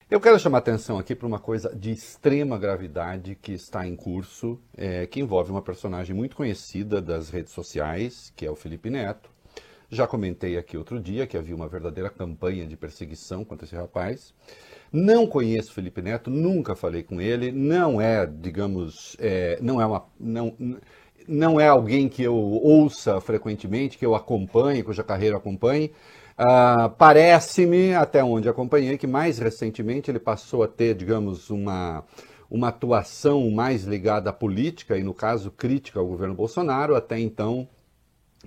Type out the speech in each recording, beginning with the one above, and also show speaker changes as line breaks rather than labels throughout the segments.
Eu quero chamar a atenção aqui para uma coisa de extrema gravidade que está em curso, que envolve uma personagem muito conhecida das redes sociais, que é o Felipe Neto. Já comentei aqui outro dia que havia uma verdadeira campanha de perseguição contra esse rapaz. Não conheço o Felipe Neto, nunca falei com ele, não é, digamos, não é alguém que eu ouça frequentemente, que eu acompanhe, cuja carreira eu acompanhe. Parece-me, até onde acompanhei, que mais recentemente ele passou a ter, digamos, uma atuação mais ligada à política e, no caso, crítica ao governo Bolsonaro. Até então,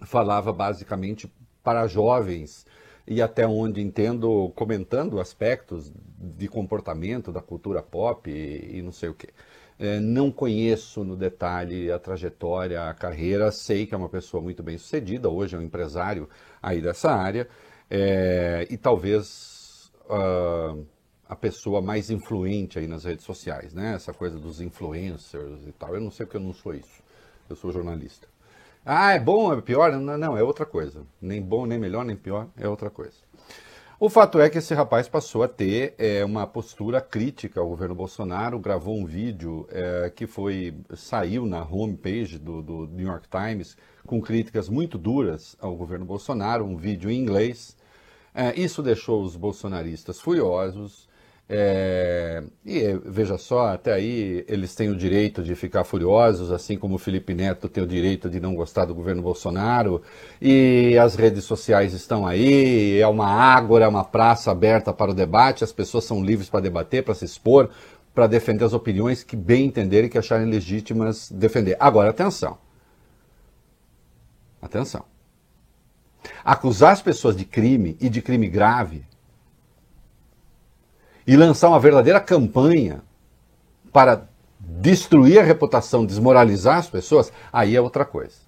falava basicamente para jovens e, até onde entendo, comentando aspectos de comportamento da cultura pop e não sei o quê. Não conheço no detalhe a trajetória, a carreira, sei que é uma pessoa muito bem sucedida, hoje é um empresário aí dessa área, e talvez a pessoa mais influente aí nas redes sociais, né? Essa coisa dos influencers e tal. Eu não sei porque eu não sou isso, eu sou jornalista. É bom, é pior? Não, é outra coisa. Nem bom, nem melhor, nem pior, é outra coisa. O fato é que esse rapaz passou a ter uma postura crítica ao governo Bolsonaro, gravou um vídeo que saiu na homepage do New York Times com críticas muito duras ao governo Bolsonaro, um vídeo em inglês. Isso deixou os bolsonaristas furiosos. Veja só, até aí eles têm o direito de ficar furiosos, assim como o Felipe Neto tem o direito de não gostar do governo Bolsonaro, e as redes sociais estão aí, é uma ágora, uma praça aberta para o debate, as pessoas são livres para debater, para se expor, para defender as opiniões que bem entenderem, que acharem legítimas defender. Agora, atenção. Atenção. Acusar as pessoas de crime e de crime grave e lançar uma verdadeira campanha para destruir a reputação, desmoralizar as pessoas, aí é outra coisa.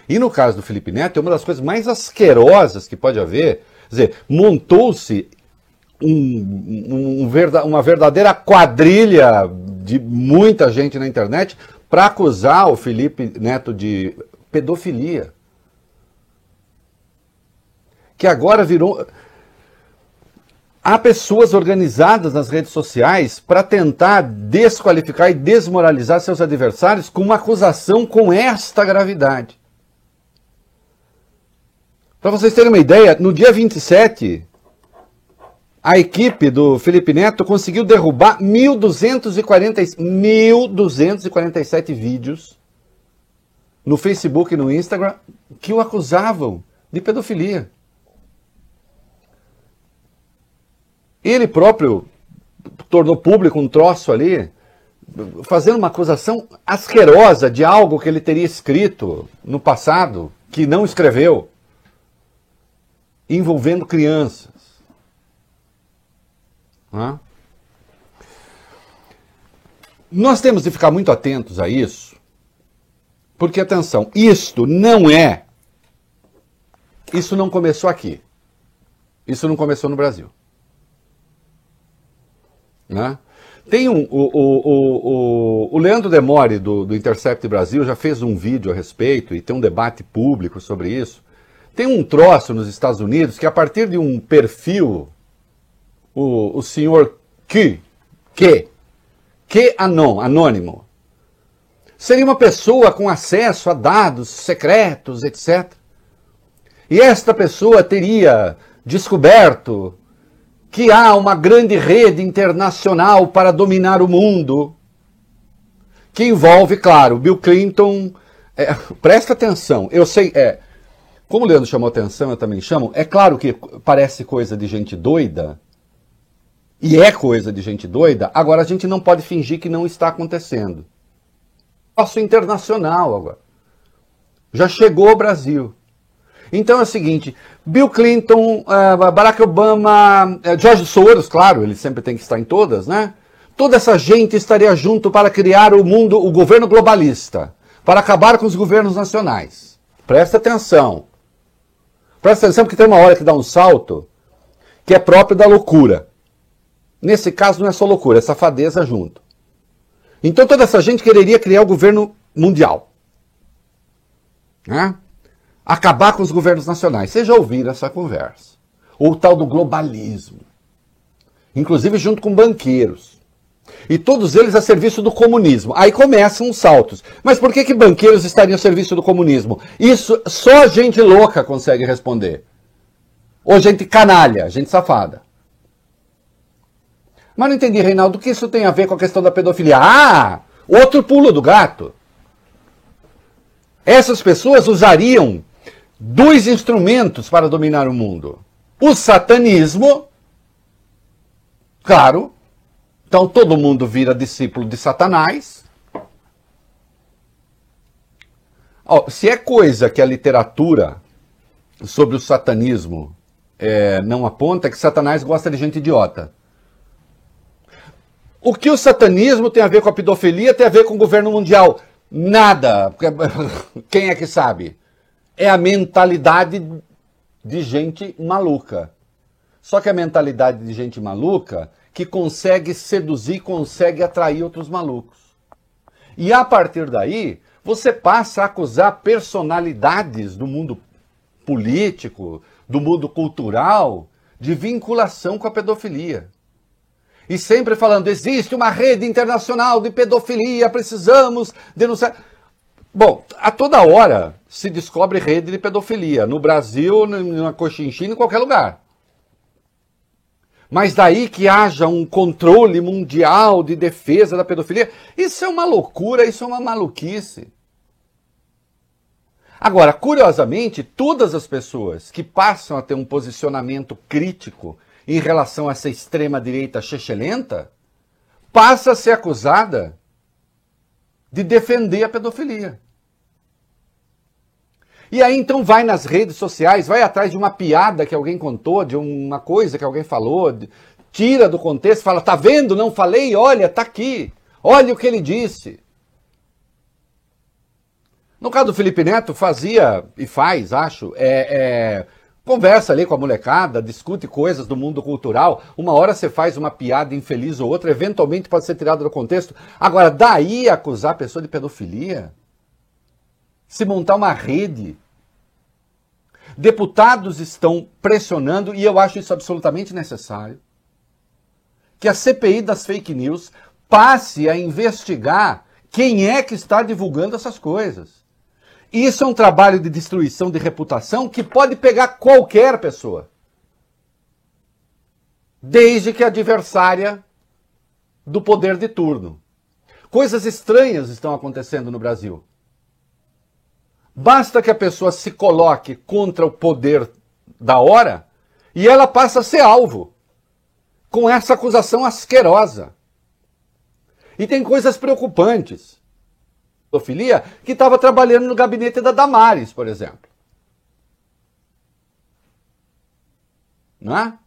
E no caso do Felipe Neto, é uma das coisas mais asquerosas que pode haver. Quer dizer, montou-se uma verdadeira quadrilha de muita gente na internet para acusar o Felipe Neto de pedofilia. Que agora virou... Há pessoas organizadas nas redes sociais para tentar desqualificar e desmoralizar seus adversários com uma acusação com esta gravidade. Para vocês terem uma ideia, no dia 27, a equipe do Felipe Neto conseguiu derrubar 1.247 vídeos no Facebook e no Instagram que o acusavam de pedofilia. Ele próprio tornou público um troço ali, fazendo uma acusação asquerosa de algo que ele teria escrito no passado, que não escreveu, envolvendo crianças. Nós temos de ficar muito atentos a isso, porque, atenção, isso não começou aqui. Isso não começou no Brasil. Tem o Leandro Demore do Intercept Brasil já fez um vídeo a respeito e tem um debate público sobre isso. Tem um troço nos Estados Unidos que, a partir de um perfil, o senhor anônimo, seria uma pessoa com acesso a dados secretos, etc. E esta pessoa teria descoberto que há uma grande rede internacional para dominar o mundo, que envolve, claro, Bill Clinton. Presta atenção, eu sei, como o Leandro chamou atenção, eu também chamo, é claro que parece coisa de gente doida, e é coisa de gente doida, agora a gente não pode fingir que não está acontecendo. Passo internacional agora. Já chegou ao Brasil. Então é o seguinte, Bill Clinton, Barack Obama, George Soros, claro, ele sempre tem que estar em todas, né? Toda essa gente estaria junto para criar o governo globalista, para acabar com os governos nacionais. Presta atenção. Presta atenção porque tem uma hora que dá um salto que é próprio da loucura. Nesse caso não é só loucura, é safadeza junto. Então toda essa gente quereria criar o governo mundial. Né? Acabar com os governos nacionais. Vocês já ouviram essa conversa. Ou o tal do globalismo. inclusive junto com banqueiros. E todos eles a serviço do comunismo. Aí começam os saltos. Mas por que banqueiros estariam a serviço do comunismo? Isso só gente louca consegue responder. Ou gente canalha, gente safada. Mas não entendi, Reinaldo, o que isso tem a ver com a questão da pedofilia? Ah, outro pulo do gato. Essas pessoas usariam dois instrumentos para dominar o mundo. O satanismo, claro, então todo mundo vira discípulo de Satanás. Se é coisa que a literatura sobre o satanismo não aponta, é que Satanás gosta de gente idiota. O que o satanismo tem a ver com a pedofilia tem a ver com o governo mundial? Nada. Quem é que sabe? É a mentalidade de gente maluca. Só que a mentalidade de gente maluca que consegue seduzir, consegue atrair outros malucos. E a partir daí, você passa a acusar personalidades do mundo político, do mundo cultural, de vinculação com a pedofilia. E sempre falando, existe uma rede internacional de pedofilia, precisamos denunciar. Bom, a toda hora se descobre rede de pedofilia, no Brasil, na Cochinchina, em qualquer lugar. Mas daí que haja um controle mundial de defesa da pedofilia, isso é uma loucura, isso é uma maluquice. Agora, curiosamente, todas as pessoas que passam a ter um posicionamento crítico em relação a essa extrema-direita chechelenta, passa a ser acusada de defender a pedofilia. E aí então vai nas redes sociais, vai atrás de uma piada que alguém contou, de uma coisa que alguém falou, tira do contexto, fala, tá vendo, não falei, olha, tá aqui, olha o que ele disse. No caso do Felipe Neto, fazia e faz, acho, conversa ali com a molecada, discute coisas do mundo cultural. Uma hora você faz uma piada infeliz ou outra, eventualmente pode ser tirada do contexto. Agora, daí acusar a pessoa de pedofilia? Se montar uma rede? Deputados estão pressionando, e eu acho isso absolutamente necessário, que a CPI das fake news passe a investigar quem é que está divulgando essas coisas. Isso é um trabalho de destruição de reputação que pode pegar qualquer pessoa. Desde que adversária do poder de turno. Coisas estranhas estão acontecendo no Brasil. Basta que a pessoa se coloque contra o poder da hora e ela passa a ser alvo. Com essa acusação asquerosa. E tem coisas preocupantes. Pedofilia, que estava trabalhando no gabinete da Damares, por exemplo. Não é?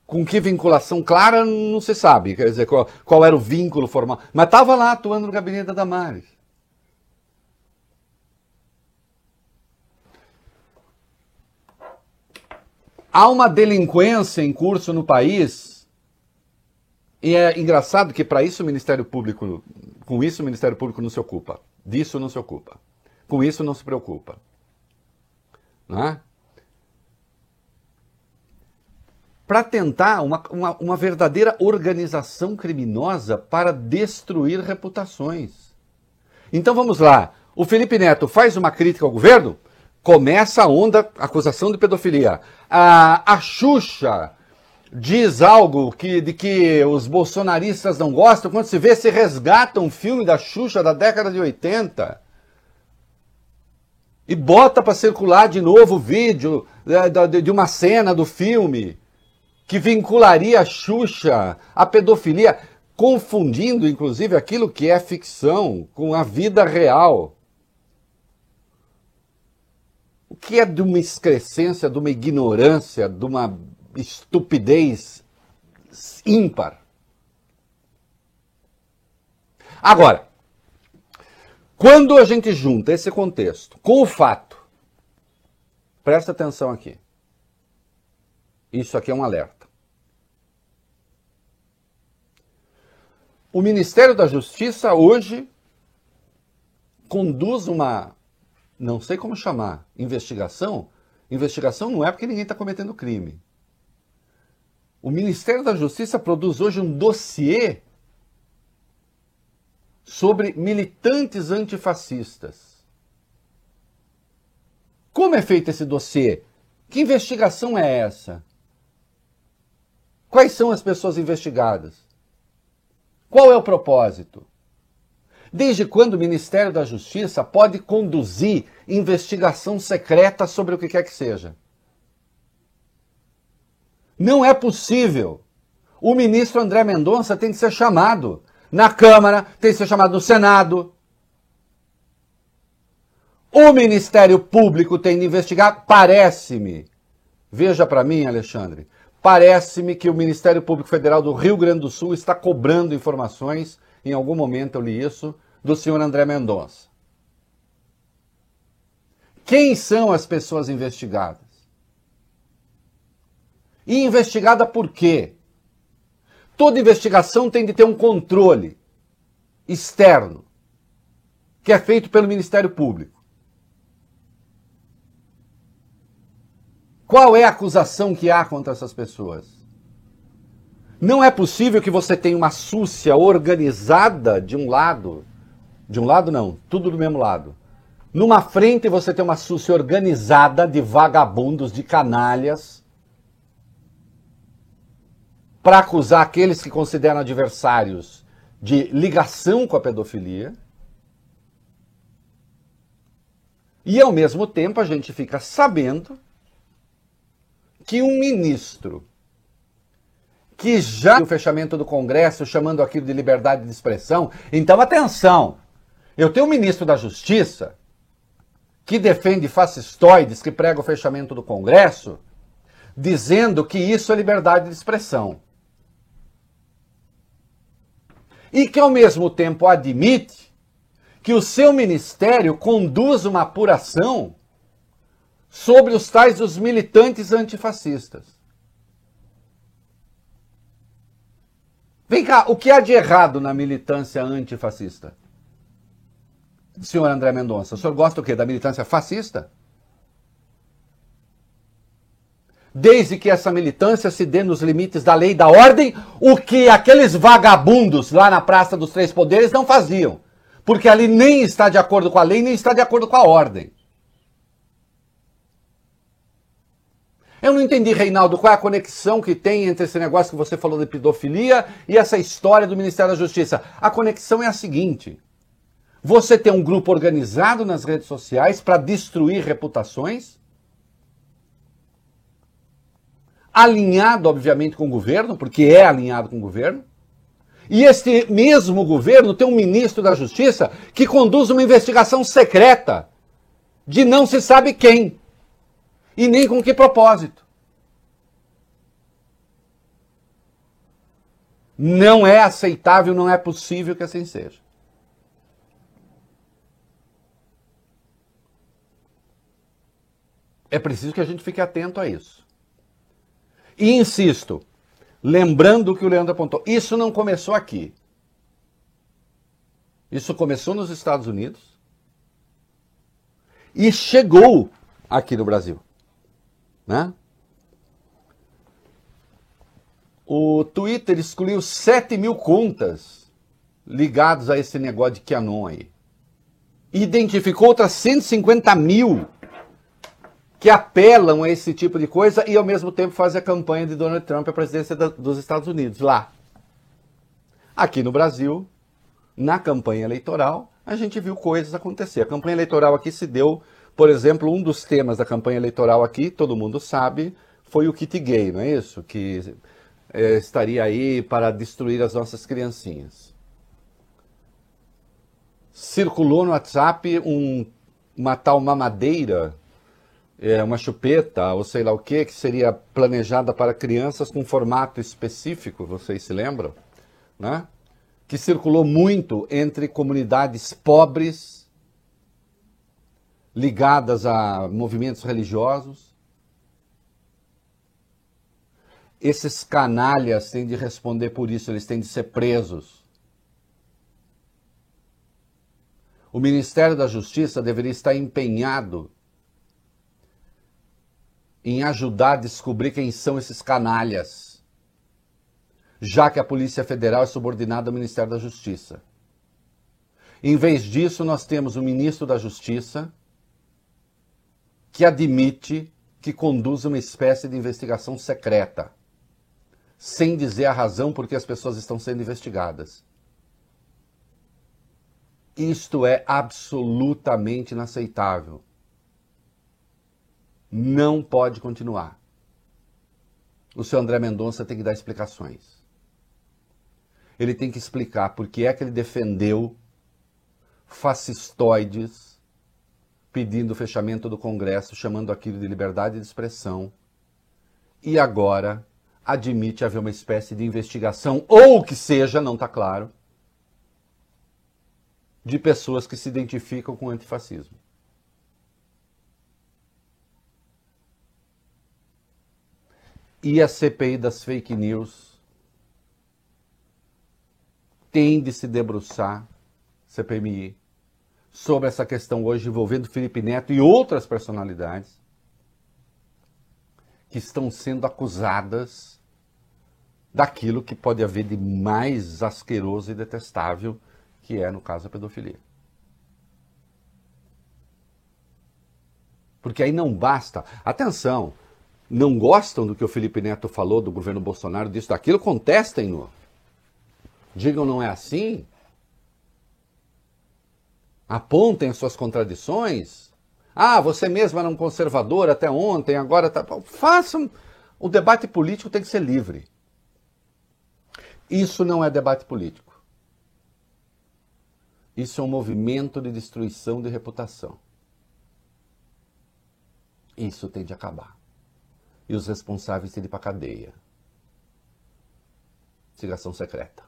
Com que vinculação clara, não se sabe. Quer dizer, qual era o vínculo formal. Mas estava lá atuando no gabinete da Damares. Há uma delinquência em curso no país. E é engraçado que para isso o Ministério Público, com isso o Ministério Público não se ocupa. Disso não se ocupa. Com isso não se preocupa. Não é? Para tentar uma verdadeira organização criminosa para destruir reputações. Então vamos lá. O Felipe Neto faz uma crítica ao governo, começa a onda, acusação de pedofilia. A Xuxa diz algo de que os bolsonaristas não gostam, quando se vê, se resgata um filme da Xuxa da década de 80 e bota para circular de novo o vídeo de uma cena do filme que vincularia a Xuxa à pedofilia, confundindo, inclusive, aquilo que é ficção com a vida real. O que é de uma excrescência, de uma ignorância, de uma estupidez ímpar. Agora, quando a gente junta esse contexto com o fato, presta atenção aqui, isso aqui é um alerta. O Ministério da Justiça hoje conduz uma, não sei como chamar, investigação. Investigação não é porque ninguém está cometendo crime. O Ministério da Justiça produz hoje um dossiê sobre militantes antifascistas. Como é feito esse dossiê? Que investigação é essa? Quais são as pessoas investigadas? Qual é o propósito? Desde quando o Ministério da Justiça pode conduzir investigação secreta sobre o que quer que seja? Não é possível. O ministro André Mendonça tem que ser chamado na Câmara, tem que ser chamado no Senado. O Ministério Público tem de investigar, parece-me. Veja para mim, Alexandre, parece-me que o Ministério Público Federal do Rio Grande do Sul está cobrando informações, em algum momento eu li isso, do senhor André Mendonça. Quem são as pessoas investigadas? E investigada por quê? Toda investigação tem de ter um controle externo, que é feito pelo Ministério Público. Qual é a acusação que há contra essas pessoas? Não é possível que você tenha uma súcia organizada de um lado não, tudo do mesmo lado. Numa frente você tem uma súcia organizada de vagabundos, de canalhas, para acusar aqueles que consideram adversários de ligação com a pedofilia. E ao mesmo tempo a gente fica sabendo que um ministro que já o fechamento do Congresso, chamando aquilo de liberdade de expressão, então atenção, eu tenho um ministro da Justiça que defende fascistoides, que prega o fechamento do Congresso, dizendo que isso é liberdade de expressão. E que ao mesmo tempo admite que o seu ministério conduz uma apuração sobre os tais dos militantes antifascistas. Vem cá, o que há de errado na militância antifascista? Senhor André Mendonça, o senhor gosta o quê? Da militância fascista? Desde que essa militância se dê nos limites da lei e da ordem, o que aqueles vagabundos lá na Praça dos Três Poderes não faziam. Porque ali nem está de acordo com a lei, nem está de acordo com a ordem. Eu não entendi, Reinaldo, qual é a conexão que tem entre esse negócio que você falou de pedofilia e essa história do Ministério da Justiça. A conexão é a seguinte. Você tem um grupo organizado nas redes sociais para destruir reputações, alinhado, obviamente, com o governo, porque é alinhado com o governo, e este mesmo governo tem um ministro da Justiça que conduz uma investigação secreta de não se sabe quem e nem com que propósito. Não é aceitável, não é possível que assim seja. É preciso que a gente fique atento a isso. E insisto, lembrando o que o Leandro apontou, isso não começou aqui. Isso começou nos Estados Unidos e chegou aqui no Brasil. Né? O Twitter excluiu 7.000 contas ligadas a esse negócio de QAnon aí. Identificou outras 150.000 que apelam a esse tipo de coisa e ao mesmo tempo fazem a campanha de Donald Trump à presidência dos Estados Unidos, lá. Aqui no Brasil, na campanha eleitoral, a gente viu coisas acontecer. A campanha eleitoral aqui se deu, por exemplo, um dos temas da campanha eleitoral aqui, todo mundo sabe, foi o kit gay, não é isso? Que estaria aí para destruir as nossas criancinhas. Circulou no WhatsApp uma tal mamadeira, uma chupeta, ou sei lá o que seria planejada para crianças com formato específico, vocês se lembram? Né? Que circulou muito entre comunidades pobres, ligadas a movimentos religiosos. Esses canalhas têm de responder por isso, eles têm de ser presos. O Ministério da Justiça deveria estar empenhado em ajudar a descobrir quem são esses canalhas já que a Polícia Federal é subordinada ao Ministério da Justiça. Em vez disso, nós temos o ministro da Justiça que admite que conduz uma espécie de investigação secreta, sem dizer a razão por que as pessoas estão sendo investigadas. Isto é absolutamente inaceitável. Não pode continuar. O senhor André Mendonça tem que dar explicações. Ele tem que explicar por que é que ele defendeu fascistoides pedindo o fechamento do Congresso, chamando aquilo de liberdade de expressão, e agora admite haver uma espécie de investigação, ou o que seja, não está claro, de pessoas que se identificam com o antifascismo. E a CPI das fake news tem de se debruçar, CPMI, sobre essa questão hoje envolvendo Felipe Neto e outras personalidades que estão sendo acusadas daquilo que pode haver de mais asqueroso e detestável, que é, no caso, a pedofilia. Porque aí não basta. Atenção, não gostam do que o Felipe Neto falou do governo Bolsonaro, disso, daquilo, contestem-no. Digam não é assim. Apontem as suas contradições. Ah, você mesmo era um conservador até ontem, agora tá... Façam. O debate político tem que ser livre. Isso não é debate político. Isso é um movimento de destruição de reputação. Isso tem de acabar. E os responsáveis têm de ir para a cadeia. Investigação secreta.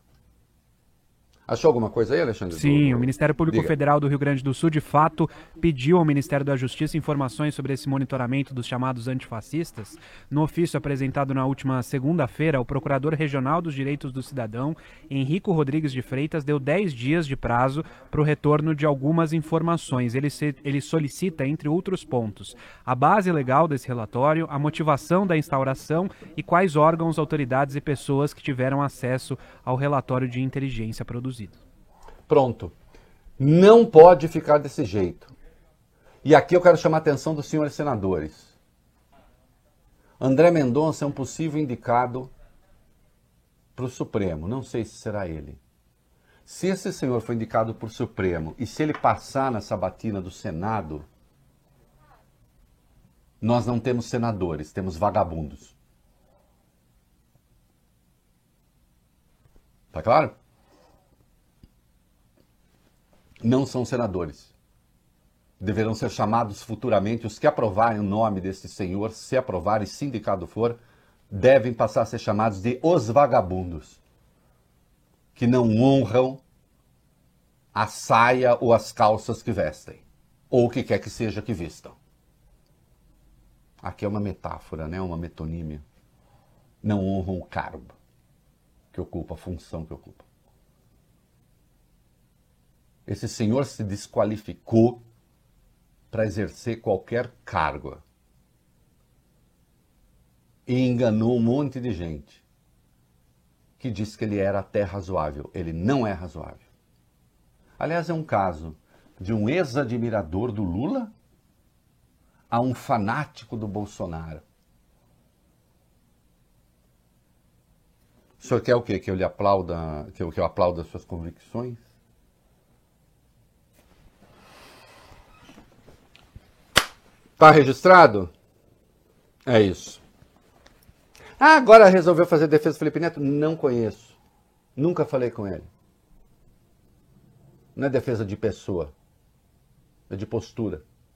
Achou alguma coisa aí, Alexandre?
Sim, o Ministério Público Federal do Rio Grande do Sul, de fato, pediu ao Ministério da Justiça informações sobre esse monitoramento dos chamados antifascistas. No ofício apresentado na última segunda-feira, o Procurador Regional dos Direitos do Cidadão, Henrico Rodrigues de Freitas, deu 10 dias de prazo para o retorno de algumas informações. Ele solicita, entre outros pontos, a base legal desse relatório, a motivação da instauração e quais órgãos, autoridades e pessoas que tiveram acesso ao relatório de inteligência produzido.
Pronto. Não pode ficar desse jeito. E aqui eu quero chamar a atenção dos senhores senadores. André Mendonça é um possível indicado para o Supremo. Não sei se será ele. Se esse senhor for indicado para o Supremo e se ele passar na sabatina do Senado, nós não temos senadores, temos vagabundos. Tá claro? Não são senadores. Deverão ser chamados futuramente, os que aprovarem o nome desse senhor, se aprovarem, se indicado for, devem passar a ser chamados de os vagabundos, que não honram a saia ou as calças que vestem, ou o que quer que seja que vistam. Aqui é uma metáfora, né? Uma metonímia. Não honram o cargo que ocupa, a função que ocupa. Esse senhor se desqualificou para exercer qualquer cargo. E enganou um monte de gente que disse que ele era até razoável. Ele não é razoável. Aliás, é um caso de um ex-admirador do Lula a um fanático do Bolsonaro. O senhor quer o quê? Que eu lhe aplauda, que eu aplaude as suas convicções? Tá registrado? É isso. Ah, agora resolveu fazer defesa do Felipe Neto? Não conheço. Nunca falei com ele. Não é defesa de pessoa. É de postura.